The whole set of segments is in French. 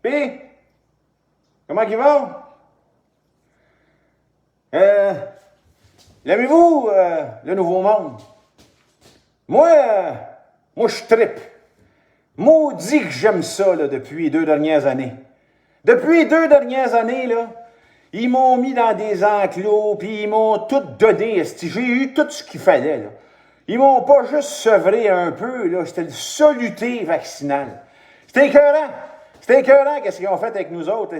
Puis, comment ils vont? L'aimez-vous, le Nouveau Monde? Moi, je trippe. Maudit que j'aime ça, là, depuis les 2 dernières années. Depuis les 2 dernières années, là, ils m'ont mis dans des enclos, puis ils m'ont tout donné. J'ai eu tout ce qu'il fallait, là. Ils m'ont pas juste sevré un peu, là. C'était le soluté vaccinal. C'était écœurant. C'était écœurant, qu'est-ce qu'ils ont fait avec nous autres.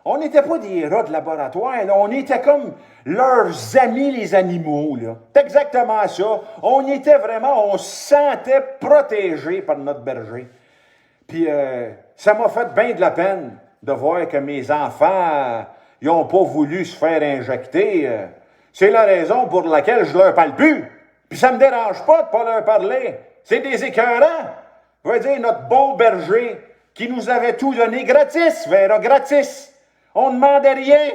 On n'était pas des rats de laboratoire, là. On était comme leurs amis, les animaux, là. C'est exactement ça. On était vraiment, on se sentait protégés par notre berger. Puis ça m'a fait bien de la peine de voir que mes enfants, ils n'ont pas voulu se faire injecter. C'est la raison pour laquelle je leur parle plus. Puis ça me dérange pas de pas leur parler. C'est des écœurants. Je veux dire, notre bon berger qui nous avait tout donné gratis, Vera, gratis. On ne demandait rien.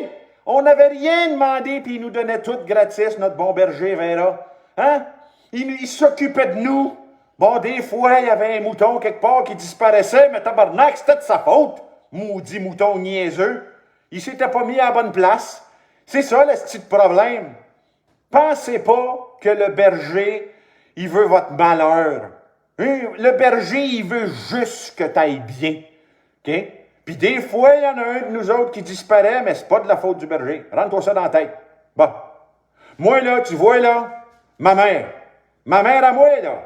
On n'avait rien demandé, puis il nous donnait tout gratis, notre bon berger, Vera. Hein? Il s'occupait de nous. Bon, des fois, il y avait un mouton quelque part qui disparaissait, mais tabarnak, c'était de sa faute. Maudit mouton niaiseux. Il s'était pas mis à la bonne place. C'est ça, le petit problème. Pensez pas que le berger, il veut votre malheur. Le berger, il veut juste que tu ailles bien. OK? Puis des fois, il y en a un de nous autres qui disparaît, mais c'est pas de la faute du berger. Rentre-toi ça dans la tête. Bon. Moi, là, tu vois, là, ma mère à moi, là,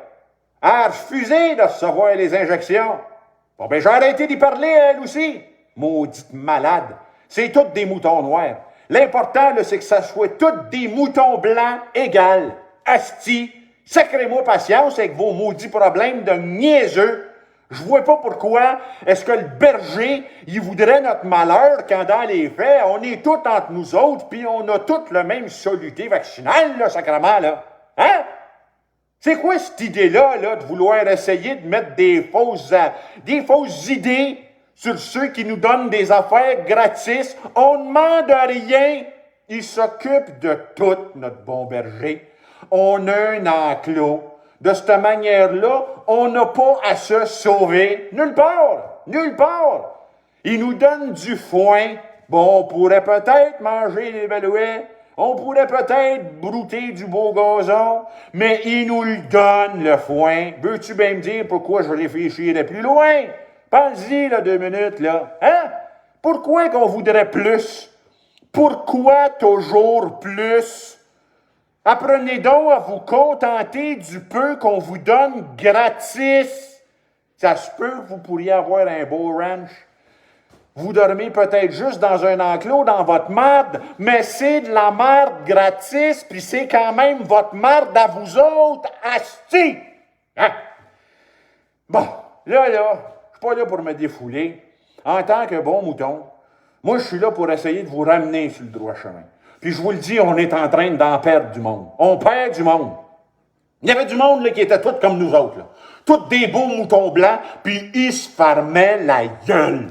a refusé de recevoir les injections. Bon, ben, j'ai arrêté d'y parler, elle aussi. Maudite malade. C'est toutes des moutons noirs. L'important, là, c'est que ça soit toutes des moutons blancs égales. Asti, sacrez-moi patience avec vos maudits problèmes de niaiseux. Je vois pas pourquoi est-ce que le berger, il voudrait notre malheur quand dans les faits, on est tous entre nous autres, puis on a tous le même soluté vaccinal, là, sacrément, là. Hein? C'est quoi cette idée-là, là, de vouloir essayer de mettre des fausses idées sur ceux qui nous donnent des affaires gratis? On ne demande rien. Il s'occupe de tout, notre bon berger. On a un enclos. De cette manière-là, on n'a pas à se sauver. Nulle part. Nulle part. Il nous donne du foin. Bon, on pourrait peut-être manger les balouets. On pourrait peut-être brouter du beau gazon, mais il nous le donne, le foin. Veux-tu bien me dire pourquoi je réfléchirais plus loin? Pense-y, là, 2 minutes, là. Hein? Pourquoi qu'on voudrait plus? Pourquoi toujours plus? Apprenez donc à vous contenter du peu qu'on vous donne gratis. Ça se peut que vous pourriez avoir un beau ranch. Vous dormez peut-être juste dans un enclos, dans votre marde, mais c'est de la marde gratis, puis c'est quand même votre marde à vous autres, asti! Hein? Bon, là, je suis pas là pour me défouler. En tant que bon mouton, moi, je suis là pour essayer de vous ramener sur le droit chemin. Puis je vous le dis, on est en train d'en perdre du monde. On perd du monde. Il y avait du monde là, qui était tout comme nous autres. Là. Tous des beaux moutons blancs, puis ils se fermaient la gueule.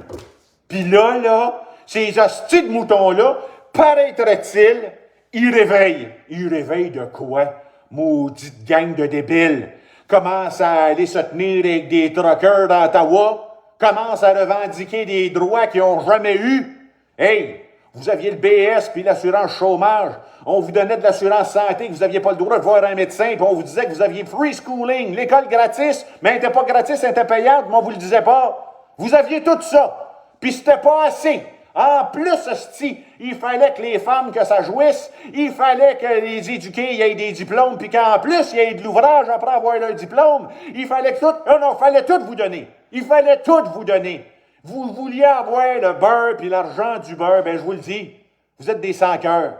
Puis là, ces hosties de moutons-là, paraîtrait-il, ils réveillent. Ils réveillent de quoi? Maudite gang de débiles. Commencent à aller se tenir avec des truckers d'Ottawa. Commencent à revendiquer des droits qu'ils n'ont jamais eus. Hey! Vous aviez le BS puis l'assurance chômage. On vous donnait de l'assurance santé, que vous n'aviez pas le droit de voir un médecin, puis on vous disait que vous aviez free schooling, l'école gratis, mais elle n'était pas gratis, elle était payante, mais on vous le disait pas. Vous aviez tout ça. Puis c'était pas assez. En plus, hostie, il fallait que les femmes, que ça jouisse, il fallait que les éduqués aient des diplômes, puis qu'en plus, il y ait de l'ouvrage après avoir leur diplôme. Il fallait que tout... Non, il fallait tout vous donner. Il fallait tout vous donner. Vous vouliez avoir le beurre puis l'argent du beurre, ben je vous le dis, vous êtes des sans-cœurs.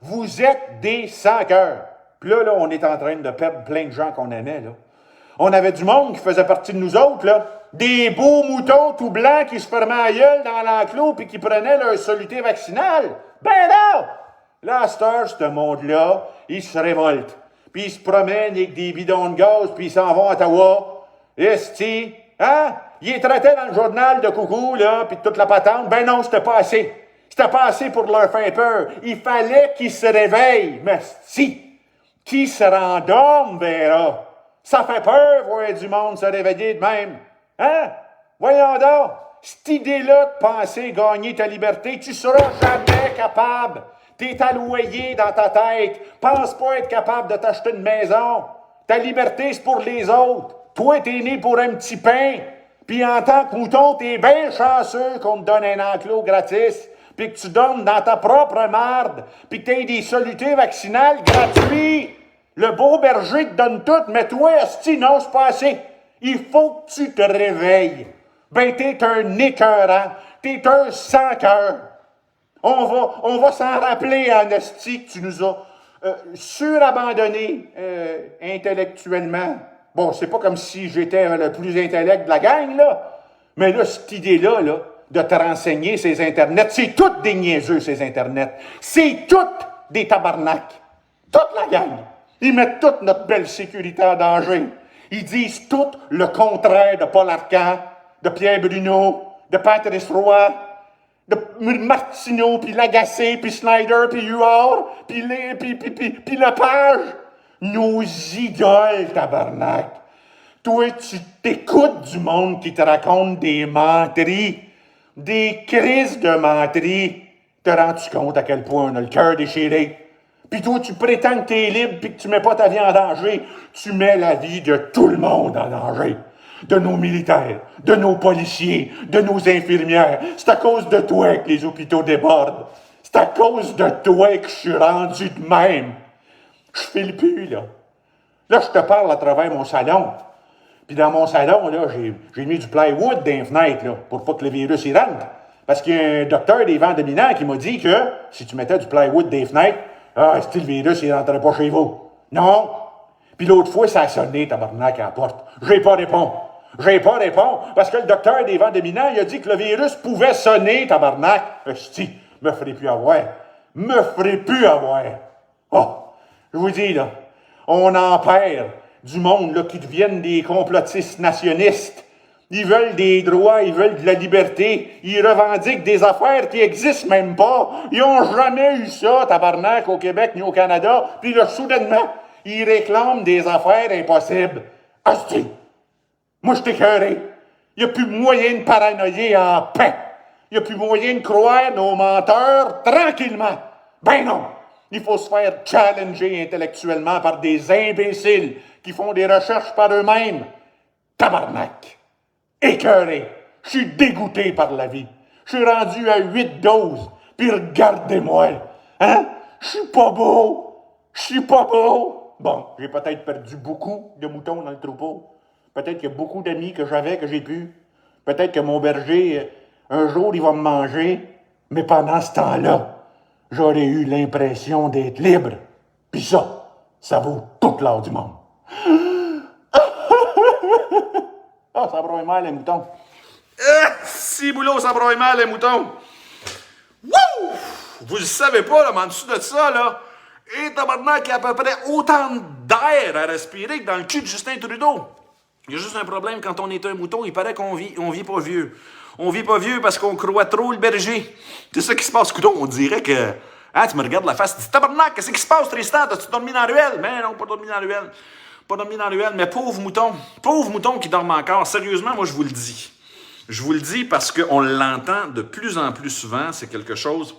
Vous êtes des sans-cœurs. Puis là, on est en train de perdre plein de gens qu'on aimait, là. On avait du monde qui faisait partie de nous autres, là. Des beaux moutons tout blancs qui se fermaient la gueule dans l'enclos puis qui prenaient leur soluté vaccinale. Ben là, à cette heure, ce monde-là, ils se révoltent. Puis ils se promènent avec des bidons de gaz puis ils s'en vont à Ottawa. Esti, hein? Ils les traitaient dans le journal de coucou, là, puis toute la patente. Ben non, c'était pas assez. C'était pas assez pour leur faire peur. Il fallait qu'ils se réveillent. Mais si, qui se rendorment, Vera? Ça fait peur voir du monde se réveiller de même. Hein? Voyons donc. Cette idée-là de penser gagner ta liberté, tu seras jamais capable. T'es à loyer dans ta tête. Pense pas être capable de t'acheter une maison. Ta liberté, c'est pour les autres. Toi, t'es né pour un petit pain. Puis en tant que mouton, t'es bien chanceux qu'on te donne un enclos gratis. Puis que tu donnes dans ta propre marde. Puis que t'aies des solutés vaccinales gratuits. Le beau berger te donne tout, mais toi, esti, non, c'est pas assez. Il faut que tu te réveilles. Ben, t'es un écœurant. T'es un sans-cœur. On va s'en rappeler, en esti, que tu nous as surabandonnés intellectuellement. Bon, c'est pas comme si j'étais le plus intellect de la gang, là. Mais là, cette idée-là, là, de te renseigner ces Internets, c'est toutes des niaiseux, ces Internets. C'est toutes des tabarnaks. Toute la gang. Ils mettent toute notre belle sécurité en danger. Ils disent tout le contraire de Paul Arcand, de Pierre Bruno, de Patrice Roy, de Martineau, puis Lagacé, puis Snyder, puis Huard, puis Lepage. Nos idoles, tabarnak. Toi, tu t'écoutes du monde qui te raconte des menteries, des crises de menteries. Te rends-tu compte à quel point on a le cœur déchiré? Puis toi, tu prétends que t'es libre puis que tu mets pas ta vie en danger. Tu mets la vie de tout le monde en danger. De nos militaires, de nos policiers, de nos infirmières. C'est à cause de toi que les hôpitaux débordent. C'est à cause de toi que je suis rendu de même. Je file plus, là. Là, je te parle à travers mon salon. Puis dans mon salon, là, j'ai mis du plywood dans les fenêtres, là, pour pas que le virus y rentre. Parce qu'il y a un docteur des vents dominants qui m'a dit que si tu mettais du plywood dans les fenêtres, le virus, il rentrait pas chez vous. Non. Puis l'autre fois, ça a sonné, tabarnak, à la porte. J'ai pas répondu. Parce que le docteur des vents dominants, il a dit que le virus pouvait sonner, tabarnak. Esti, me ferait plus avoir. Oh, je vous dis, là, on en perd du monde, là, qui deviennent des complotistes nationalistes. Ils veulent des droits, ils veulent de la liberté. Ils revendiquent des affaires qui existent même pas. Ils ont jamais eu ça, tabarnak, au Québec ni au Canada. Puis là, soudainement, ils réclament des affaires impossibles. Asti! Moi, je t'écœuré. Il n'y a plus moyen de paranoïer en paix. Il n'y a plus moyen de croire nos menteurs tranquillement. Ben non! Il faut se faire challenger intellectuellement par des imbéciles qui font des recherches par eux-mêmes. Tabarnak! Écœuré! Je suis dégoûté par la vie. Je suis rendu à 8 doses. Puis regardez-moi! Hein? Je suis pas beau! Bon, j'ai peut-être perdu beaucoup de moutons dans le troupeau. Peut-être qu'il y a beaucoup d'amis que j'avais, que j'ai pu. Peut-être que mon berger, un jour, il va me manger. Mais pendant ce temps-là, j'aurais eu l'impression d'être libre. Puis ça vaut toute l'or du monde. Ah, ça broye mal, les moutons. Si boulot, ça broye mal, les moutons. Wouh! Vous le savez pas, là, mais en dessous de ça, là, et tabarnak, il y a à peu près autant d'air à respirer que dans le cul de Justin Trudeau. Il y a juste un problème, quand on est un mouton, il paraît qu'on vit pas vieux. On vit pas vieux parce qu'on croit trop le berger. C'est ça qui se passe. Coudon, on dirait que... Ah, tu me regardes la face, tu dis, tabarnak, qu'est-ce qui se passe, Tristan? T'as-tu dormi dans la ruelle? Mais non, pas dormi dans la ruelle. Pas dormi dans la ruelle, mais pauvre mouton qui dorme encore. Sérieusement, moi, je vous le dis. Je vous le dis parce qu'on l'entend de plus en plus souvent. C'est quelque chose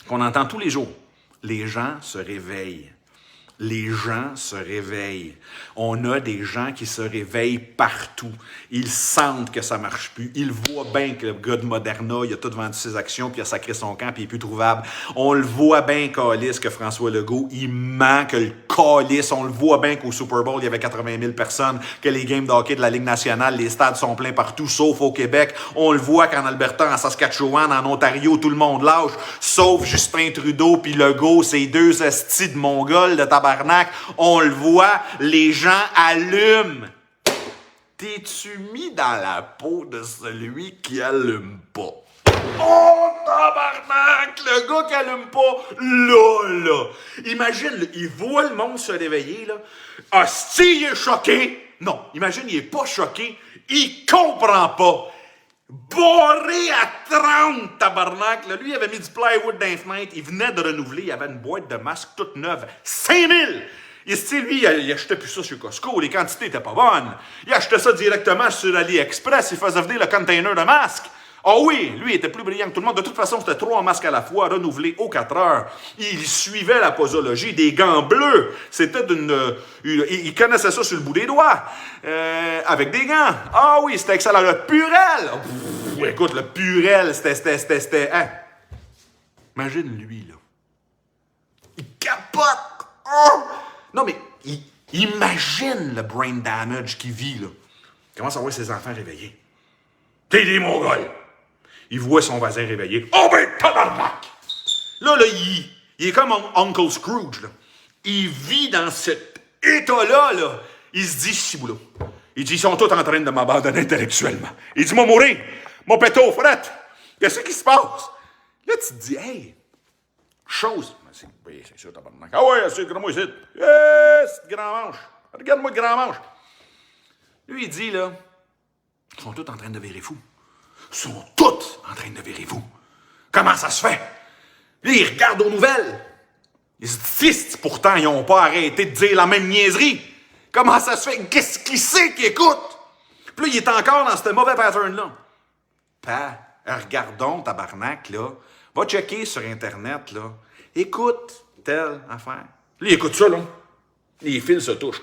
qu'on entend tous les jours. Les gens se réveillent. Les gens se réveillent. On a des gens qui se réveillent partout. Ils sentent que ça marche plus. Ils voient bien que le gars de Moderna, il a tout vendu ses actions, puis il a sacré son camp, puis il est plus trouvable. On le voit bien, calice, que François Legault, il ment que le calice. On le voit bien qu'au Super Bowl, il y avait 80 000 personnes, que les games de hockey de la Ligue nationale, les stades sont pleins partout, sauf au Québec. On le voit qu'en Alberta, en Saskatchewan, en Ontario, tout le monde lâche, sauf Justin Trudeau puis Legault, ces deux estis de Mongols de tabarnak. On le voit, les gens allument. T'es-tu mis dans la peau de celui qui allume pas? Oh, tabarnak! Le gars qui allume pas, là. Imagine, il voit le monde se réveiller, là. Hostie, il est choqué. Non, imagine, il est pas choqué. Il comprend pas. Barré à 30, tabarnak. Là, lui, il avait mis du plywood dans les fenêtres. Il venait de renouveler. Il avait une boîte de masques toute neuve. 5 000! Et lui, il achetait plus ça chez Costco. Les quantités étaient pas bonnes. Il achetait ça directement sur AliExpress. Il faisait venir le container de masques. Ah oui, lui était plus brillant que tout le monde. De toute façon, c'était 3 masques à la fois, renouvelés aux 4 heures. Il suivait la posologie, des gants bleus. C'était il connaissait ça sur le bout des doigts, avec des gants. Ah oui, c'était excellent. Le Purel! Pff, écoute, le Purel, c'était... Hein? Imagine lui, là. Il capote! Oh! Non, mais imagine le brain damage qu'il vit, là. Il commence à voir ses enfants réveillés. T'es des Mongols! Il voit son voisin réveillé. Oh ben, tabarnak! Là, il est comme Uncle Scrooge, là. Il vit dans cet état-là, là. Il se dit, ciboulot. Il dit, ils sont tous en train de m'abandonner intellectuellement. Il dit, m'a mourir. M'a pété aux frettes. Qu'est-ce qui se passe? Là, tu te dis, hey, chose. Oui, c'est sûr, tabarnak. Ah ouais, c'est grand-moi ici. C'est grand manche. Regarde-moi le grand manche. Lui, il dit, là, ils sont tous en train de virer fou. Ils sont tous en train de virer fou. Comment ça se fait? Là, ils regardent aux nouvelles. Ils se disent, pourtant, ils n'ont pas arrêté de dire la même niaiserie. Comment ça se fait? Qu'est-ce qu'il sait qu'il écoute? Puis là, il est encore dans ce mauvais pattern-là. Regardons, tabarnak, là. Va checker sur Internet, là. Écoute telle affaire. Là, il écoute ça, là. Les fils se touchent.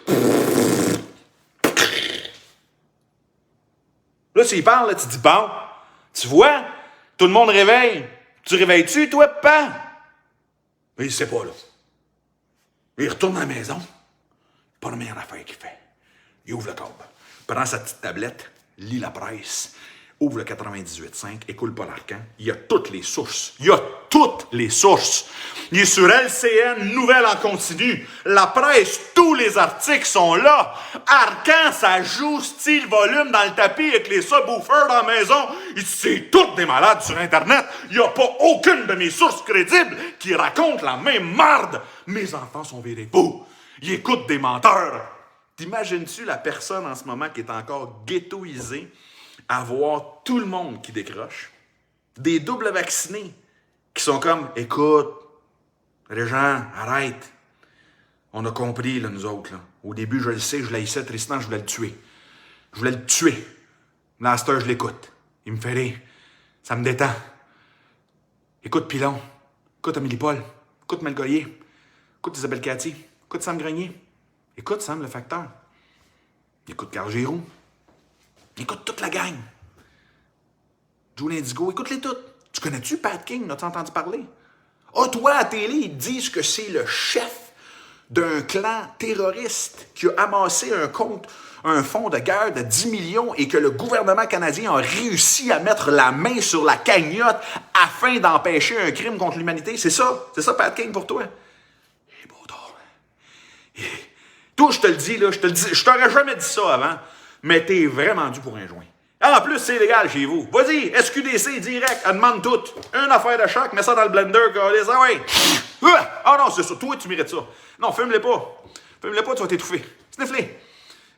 Là, s'il parle, là, tu dis, bon, tu vois, tout le monde réveille. Tu réveilles-tu, toi, papa? Mais il sait pas, là. Il retourne à la maison. Pas la meilleure affaire qu'il fait. Il ouvre le câble, prend sa petite tablette, lit la presse, ouvre le 98.5, écoute Paul Arcand. Il y a toutes les sources. Il y a toutes les sources. Il est sur LCN, nouvelles en continu. La presse, tous les articles sont là. Arcand, ça joue style volume dans le tapis avec les subwoofers dans la maison. Il dit, c'est toutes des malades sur Internet. Il n'y a pas aucune de mes sources crédibles qui raconte la même marde. Mes enfants sont virés fous. Ils écoutent des menteurs. T'imagines-tu la personne en ce moment qui est encore ghettoisée à voir tout le monde qui décroche? Des doubles vaccinés qui sont comme, écoute, les gens, arrête. On a compris, là, nous autres. Là. Au début, je le sais, je l'haïssais, Tristan, je voulais le tuer. Je voulais le tuer. Là, à cette heure, je l'écoute. Il me fait rire. Ça me détend. Écoute Pilon. Écoute Amélie Paul. Écoute Malgoyer. Écoute Isabelle Cathy. Écoute Sam Grenier. Écoute Sam le facteur. Écoute Carl Giroux. Écoute toute la gang. Joe Lindigo. Écoute-les toutes. Tu connais-tu Pat King? As-tu entendu parler? Ah, toi, à la télé, ils disent que c'est le chef d'un clan terroriste qui a amassé un fonds de guerre de 10 millions et que le gouvernement canadien a réussi à mettre la main sur la cagnotte afin d'empêcher un crime contre l'humanité. C'est ça? C'est ça, Pat King, pour toi? Eh, beau tard. Toi, je te le dis, là, je t'aurais jamais dit ça avant, mais t'es vraiment dû pour un joint. En plus, c'est légal chez vous. Vas-y, SQDC direct, elle demande tout. Une affaire de choc, mets ça dans le blender, les ah ouais. Ah non, c'est ça, toi, tu mérites ça. Non, fume-les pas. Fume-les pas, tu vas t'étouffer. Sniffler.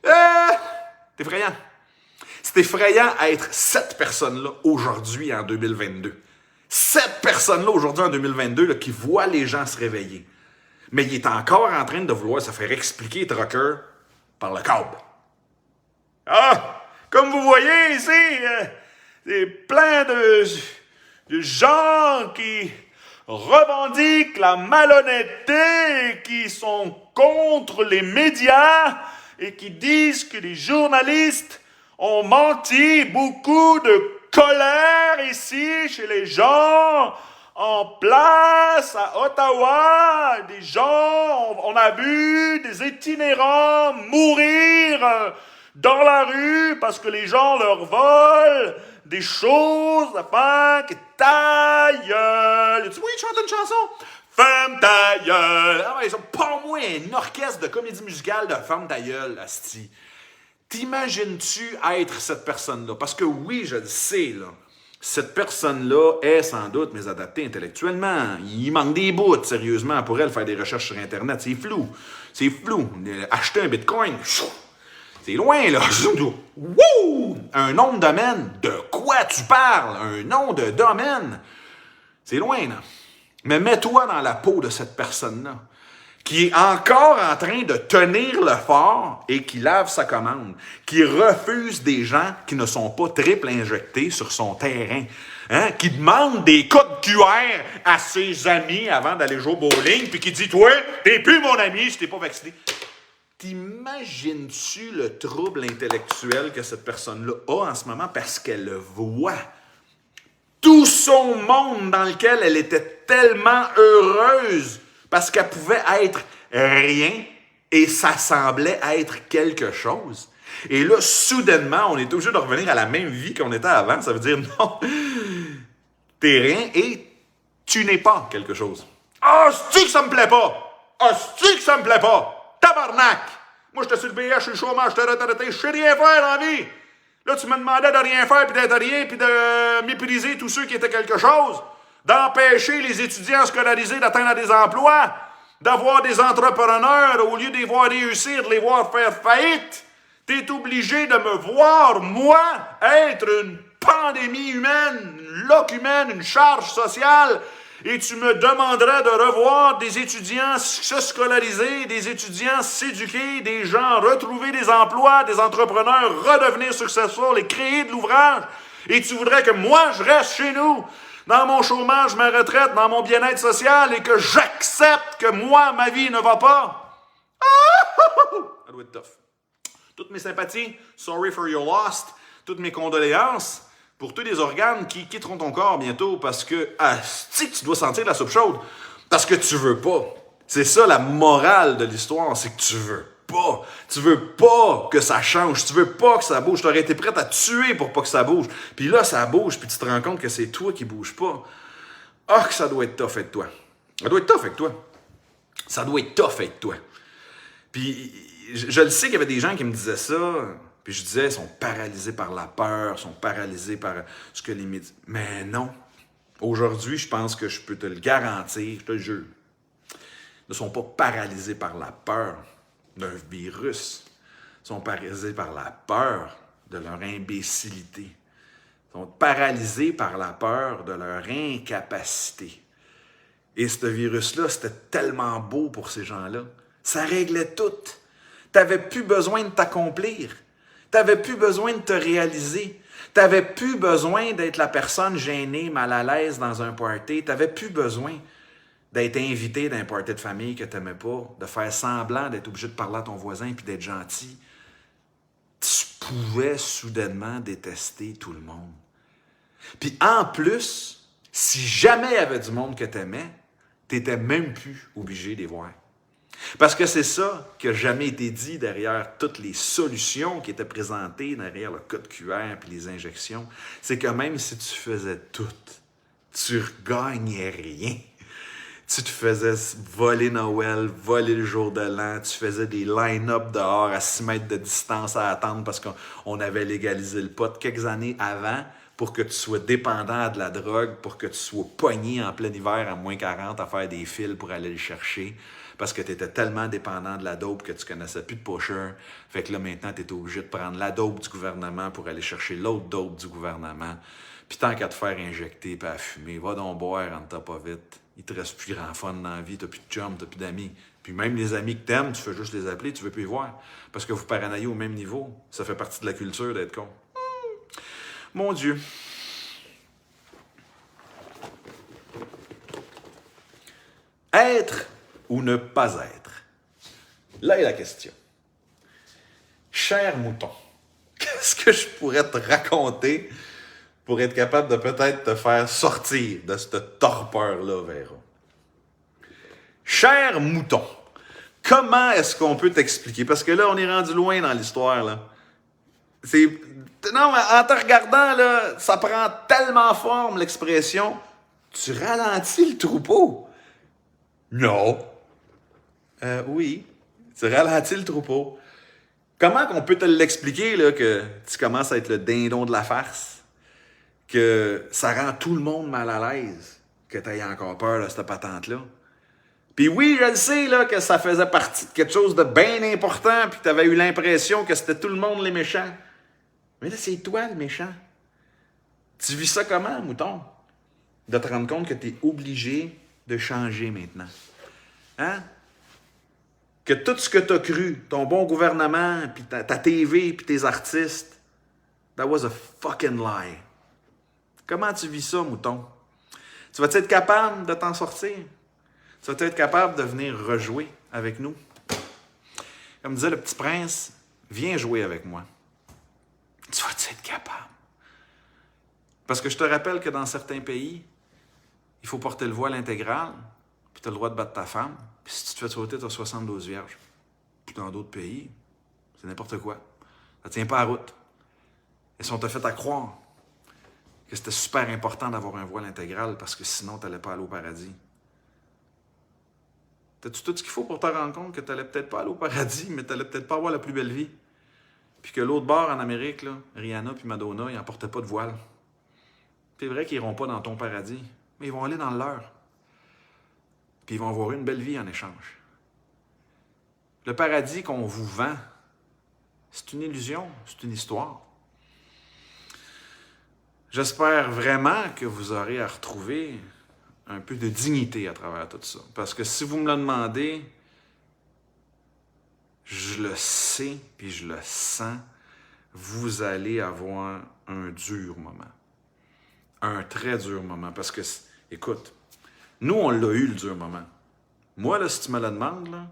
C'est effrayant. C'est effrayant à être cette personne-là aujourd'hui en 2022. Cette personne-là aujourd'hui en 2022 là, qui voit les gens se réveiller. Mais il est encore en train de vouloir se faire expliquer trucker par le câble. Ah! Comme vous voyez ici, c'est plein de gens qui revendiquent la malhonnêteté, qui sont contre les médias et qui disent que les journalistes ont menti. Beaucoup de colère ici chez les gens en place à Ottawa. Des gens, on a vu des itinérants mourir dans la rue parce que les gens leur volent des choses afin que ta gueule. Tu vois, ils chantent une chanson. Ferme ta gueule. Ah ouais, ils ont pas moins un orchestre de comédie musicale de Ferme ta gueule, asti. T'imagines-tu être cette personne-là? Parce que oui, je le sais, là. Cette personne-là est sans doute mésadaptée intellectuellement. Il manque des bouts, sérieusement, pour elle faire des recherches sur Internet. C'est flou. C'est flou. Acheter un bitcoin, c'est loin, là. Wouh! Un nom de domaine. De quoi tu parles? Un nom de domaine. C'est loin, là. Mais mets-toi dans la peau de cette personne-là qui est encore en train de tenir le fort et qui lave sa commande, qui refuse des gens qui ne sont pas triple injectés sur son terrain, hein, qui demande des codes QR à ses amis avant d'aller jouer au bowling, puis qui dit « Toi, t'es plus mon ami si t'es pas vacciné. » T'imagines-tu le trouble intellectuel que cette personne-là a en ce moment parce qu'elle voit tout son monde dans lequel elle était tellement heureuse parce qu'elle pouvait être rien et ça semblait être quelque chose. Et là, soudainement, on est obligé de revenir à la même vie qu'on était avant. Ça veut dire non, t'es rien et tu n'es pas quelque chose. Ah, c'est-tu que ça me plaît pas? Ah, c'est-tu que ça me plaît pas? Tabarnak! Moi, j'étais sur le BH, sur le chômage, j'étais retraité, je sais rien faire dans la vie. Là, tu me demandais de rien faire, puis d'être rien, puis de mépriser tous ceux qui étaient quelque chose, d'empêcher les étudiants scolarisés d'atteindre des emplois, d'avoir des entrepreneurs, au lieu de les voir réussir, de les voir faire faillite. T'es obligé de me voir, moi, être une pandémie humaine, une loque humaine, une charge sociale, et tu me demanderais de revoir des étudiants se scolariser, des étudiants s'éduquer, des gens retrouver des emplois, des entrepreneurs redevenir successful et créer de l'ouvrage. Et tu voudrais que moi, je reste chez nous, dans mon chômage, ma retraite, dans mon bien-être social, et que j'accepte que moi, ma vie ne va pas. Ça doit être tough. Toutes mes sympathies, sorry for your lost, toutes mes condoléances pour tous les organes qui quitteront ton corps bientôt parce que, si tu dois sentir la soupe chaude, parce que tu veux pas. C'est ça la morale de l'histoire, c'est que tu veux pas. Tu veux pas que ça change, tu veux pas que ça bouge. Tu aurais été prête à te tuer pour pas que ça bouge. Puis là, ça bouge, puis tu te rends compte que c'est toi qui bouge pas. Ah, que ça doit être tough avec toi. Ça doit être tough avec toi. Ça doit être tough avec toi. Puis, je le sais qu'il y avait des gens qui me disaient ça, puis je disais, ils sont paralysés par la peur, sont paralysés par ce que les médias... Mais non. Aujourd'hui, je pense que je peux te le garantir, je te le jure. Ils ne sont pas paralysés par la peur d'un virus. Ils sont paralysés par la peur de leur imbécilité. Ils sont paralysés par la peur de leur incapacité. Et ce virus-là, c'était tellement beau pour ces gens-là. Ça réglait tout. Tu n'avais plus besoin de t'accomplir. Tu n'avais plus besoin de te réaliser. Tu n'avais plus besoin d'être la personne gênée, mal à l'aise dans un party. Tu n'avais plus besoin d'être invité dans un party de famille que tu n'aimais pas, de faire semblant d'être obligé de parler à ton voisin et d'être gentil. Tu pouvais soudainement détester tout le monde. Puis en plus, si jamais il y avait du monde que tu aimais, tu n'étais même plus obligé de les voir. Parce que c'est ça qui n'a jamais été dit derrière toutes les solutions qui étaient présentées, derrière le code QR et les injections. C'est que même si tu faisais tout, tu ne gagnais rien. Tu te faisais voler Noël, voler le jour de l'an, tu faisais des line-up dehors à 6 mètres de distance à attendre parce qu'on avait légalisé le pot quelques années avant pour que tu sois dépendant de la drogue, pour que tu sois pogné en plein hiver à moins 40 à faire des fils pour aller le chercher. Parce que tu étais tellement dépendant de la dope que tu ne connaissais plus de pusher. Fait que là, maintenant, tu es obligé de prendre la dope du gouvernement pour aller chercher l'autre dope du gouvernement. Puis tant qu'à te faire injecter et à fumer, va donc boire, rentre pas vite. Il te reste plus grand fun dans la vie, t'as plus de chum, t'as plus d'amis. Puis même les amis que t'aimes, tu fais juste les appeler, tu veux plus les voir. Parce que vous paranoïez au même niveau. Ça fait partie de la culture d'être con. Mon Dieu. Être ou ne pas être? Là est la question. Cher mouton, qu'est-ce que je pourrais te raconter pour être capable de peut-être te faire sortir de cette torpeur-là, Véro? Cher mouton, comment est-ce qu'on peut t'expliquer? Parce que là, on est rendu loin dans l'histoire, là. Non, en te regardant, là, ça prend tellement forme, l'expression « tu ralentis le troupeau ». Non. Oui, tu ralentis le troupeau. Comment qu'on peut te l'expliquer, là, que tu commences à être le dindon de la farce? Que ça rend tout le monde mal à l'aise, que tu aies encore peur de cette patente-là? Puis oui, je le sais, là, que ça faisait partie de quelque chose de bien important, puis que tu avais eu l'impression que c'était tout le monde les méchants. Mais là, c'est toi le méchant. Tu vis ça comment, mouton? De te rendre compte que tu es obligé de changer maintenant. Hein? que tout ce que tu as cru, ton bon gouvernement, puis ta TV, puis tes artistes, that was a fucking lie. Comment tu vis ça, mouton? Tu vas être capable de t'en sortir? Tu vas être capable de venir rejouer avec nous? Comme disait le petit prince, viens jouer avec moi. Tu vas être capable. Parce que je te rappelle que dans certains pays, il faut porter le voile intégral, puis tu as le droit de battre ta femme. Puis si tu te fais sauter, tu as 72 vierges. Puis dans d'autres pays, c'est n'importe quoi. Ça ne tient pas à route. Et si on t'a fait à croire que c'était super important d'avoir un voile intégral parce que sinon, tu n'allais pas aller au paradis. T'as-tu tout ce qu'il faut pour te rendre compte que tu n'allais peut-être pas aller au paradis, mais tu n'allais peut-être pas avoir la plus belle vie? Puis que l'autre bord en Amérique, là, Rihanna puis Madonna, ils n'en portaient pas de voile. C'est vrai qu'ils n'iront pas dans ton paradis, mais ils vont aller dans le leur. Puis ils vont avoir une belle vie en échange. Le paradis qu'on vous vend, c'est une illusion, c'est une histoire. J'espère vraiment que vous aurez à retrouver un peu de dignité à travers tout ça. Parce que si vous me le demandez, je le sais puis je le sens, vous allez avoir un dur moment. Un très dur moment. Parce que, écoute, nous, on l'a eu le dur moment. Moi, là, si tu me le demandes, là,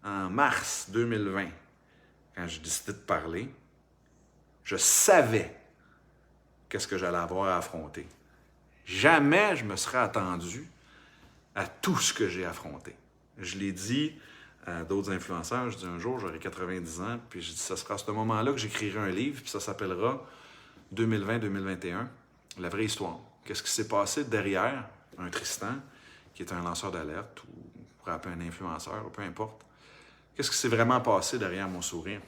en mars 2020, quand j'ai décidé de parler, je savais qu'est-ce que j'allais avoir à affronter. Jamais je me serais attendu à tout ce que j'ai affronté. Je l'ai dit à d'autres influenceurs, je dis un jour, j'aurai 90 ans, puis je dis, ça sera à ce moment-là que j'écrirai un livre, puis ça s'appellera 2020-2021, la vraie histoire. Qu'est-ce qui s'est passé derrière un Tristan, qui est un lanceur d'alerte, ou pour appeler un influenceur, ou peu importe. Qu'est-ce qui s'est vraiment passé derrière mon sourire?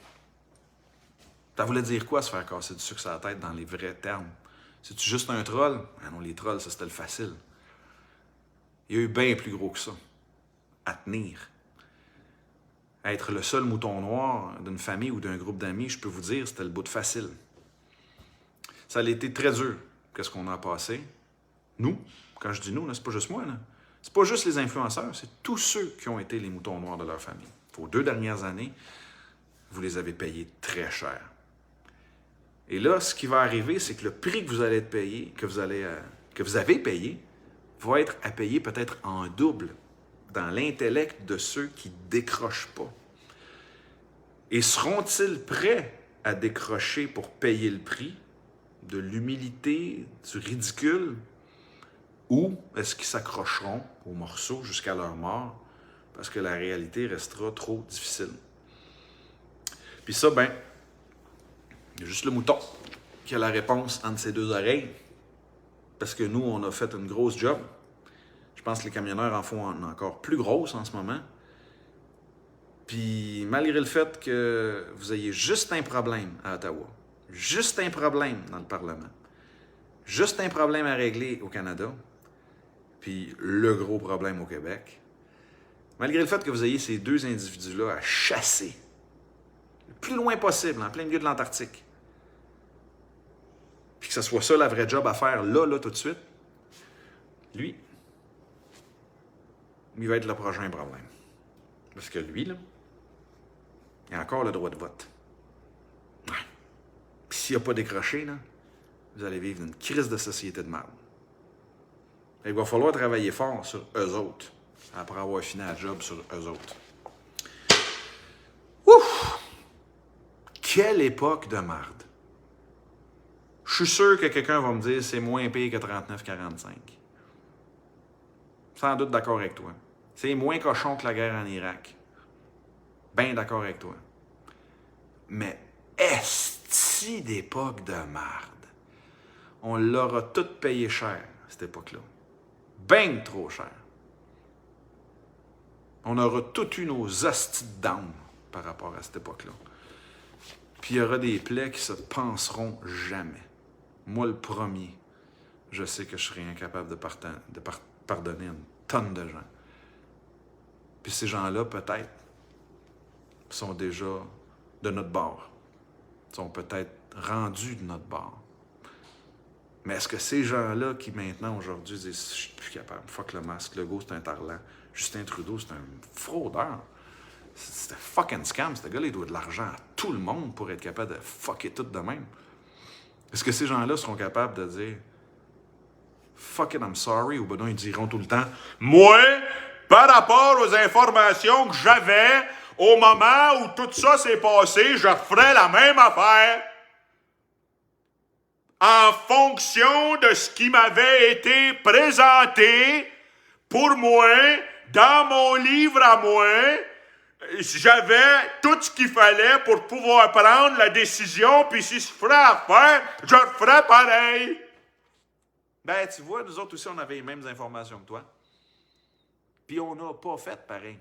Ça voulait dire quoi, se faire casser du sucre à la tête dans les vrais termes? C'est-tu juste un troll? Ah non, les trolls, ça c'était le facile. Il y a eu bien plus gros que ça à tenir. Être le seul mouton noir d'une famille ou d'un groupe d'amis, je peux vous dire, c'était le bout de facile. Ça a été très dur, qu'est-ce qu'on a passé. Nous, quand je dis nous, c'est pas juste moi, là. C'est pas juste les influenceurs, c'est tous ceux qui ont été les moutons noirs de leur famille. Aux 2 dernières années, vous les avez payés très cher. Et là, ce qui va arriver, c'est que le prix que vous allez être payé, que vous avez payé, va être à payer peut-être en double dans l'intellect de ceux qui ne décrochent pas. Et seront-ils prêts à décrocher pour payer le prix de l'humilité, du ridicule, ou est-ce qu'ils s'accrocheront au morceau jusqu'à leur mort parce que la réalité restera trop difficile? Puis ça, ben, il y a juste le mouton qui a la réponse entre ses 2 oreilles. Parce que nous, on a fait une grosse job. Je pense que les camionneurs en font encore plus grosse en ce moment. Puis malgré le fait que vous ayez juste un problème à Ottawa, juste un problème dans le Parlement, juste un problème à régler au Canada, puis le gros problème au Québec, malgré le fait que vous ayez ces 2 individus-là à chasser le plus loin possible, en plein milieu de l'Antarctique, puis que ce soit ça la vraie job à faire là, tout de suite, lui, il va être le prochain problème. Parce que lui, là, il a encore le droit de vote. Ouais. Puis s'il n'a pas décroché, là, vous allez vivre une crise de société de merde. Il va falloir travailler fort sur eux autres, après avoir fini la job sur eux autres. Ouf! Quelle époque de merde! Je suis sûr que quelqu'un va me dire c'est moins pire que 39-45. Sans doute d'accord avec toi. C'est moins cochon que la guerre en Irak. Ben d'accord avec toi. Mais esti d'époque de merde. On l'aura tout payé cher, cette époque-là. Ben trop cher. On aura tout eu nos hosties de d'âme par rapport à cette époque-là. Puis il y aura des plaies qui se penseront jamais. Moi, le premier, je sais que je serai incapable de pardonner une tonne de gens. Puis ces gens-là, peut-être, sont déjà de notre bord. Sont peut-être rendus de notre bord. Mais est-ce que ces gens-là qui, maintenant, aujourd'hui, disent « Je suis plus capable, fuck le masque, Legault, c'est un tarlant, Justin Trudeau, c'est un fraudeur. » C'était fucking scam. Ce gars-là, il doit de l'argent à tout le monde pour être capable de fucker tout de même. Est-ce que ces gens-là seront capables de dire fuck it, I'm sorry, ou ben non, ils diront tout le temps moi, par rapport aux informations que j'avais au moment où tout ça s'est passé, je ferais la même affaire. En fonction de ce qui m'avait été présenté pour moi, dans mon livre à moi, j'avais tout ce qu'il fallait pour pouvoir prendre la décision, puis si je ferais à faire, je le ferais pareil. Ben, tu vois, nous autres aussi, on avait les mêmes informations que toi. Puis on n'a pas fait pareil.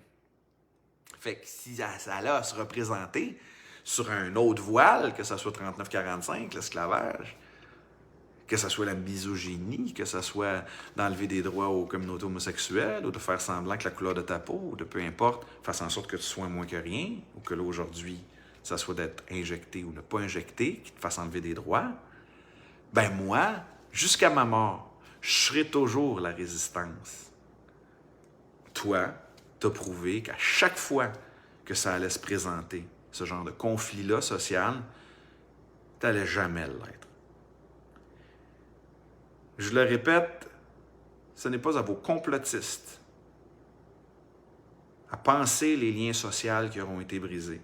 Fait que si ça allait à se représenter sur un autre voile, que ce soit 39-45, l'esclavage, que ce soit la misogynie, que ce soit d'enlever des droits aux communautés homosexuelles, ou de faire semblant que la couleur de ta peau, ou de peu importe, fasse en sorte que tu sois moins que rien, ou que là, aujourd'hui, ça soit d'être injecté ou ne pas injecté, qui te fasse enlever des droits, ben moi, jusqu'à ma mort, je serai toujours la résistance. Toi, t'as prouvé qu'à chaque fois que ça allait se présenter, ce genre de conflit-là social, t'allais jamais l'être. Je le répète, ce n'est pas à vos complotistes à penser les liens sociaux qui auront été brisés,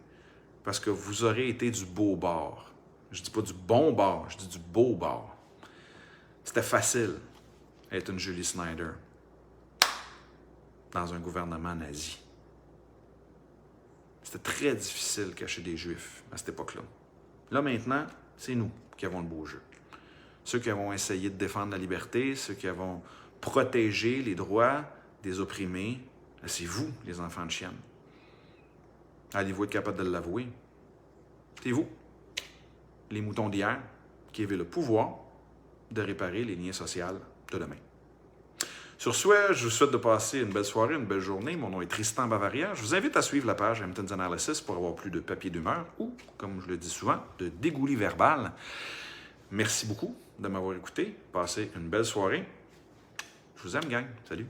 parce que vous aurez été du beau bord. Je dis pas du bon bord, je dis du beau bord. C'était facile d'être une Julie Snyder dans un gouvernement nazi. C'était très difficile de cacher des Juifs à cette époque-là. Là, maintenant, c'est nous qui avons le beau jeu. Ceux qui avons essayé de défendre la liberté, ceux qui avons protégé les droits des opprimés, c'est vous, les enfants de chienne. Allez-vous être capable de l'avouer? C'est vous, les moutons d'hier, qui avez le pouvoir de réparer les liens sociaux de demain. Sur ce, je vous souhaite de passer une belle soirée, une belle journée. Mon nom est Tristan Bavaria. Je vous invite à suivre la page Hampton's Analysis pour avoir plus de papier d'humeur ou, comme je le dis souvent, de dégouli verbal. Merci beaucoup de m'avoir écouté. Passez une belle soirée. Je vous aime, gang. Salut.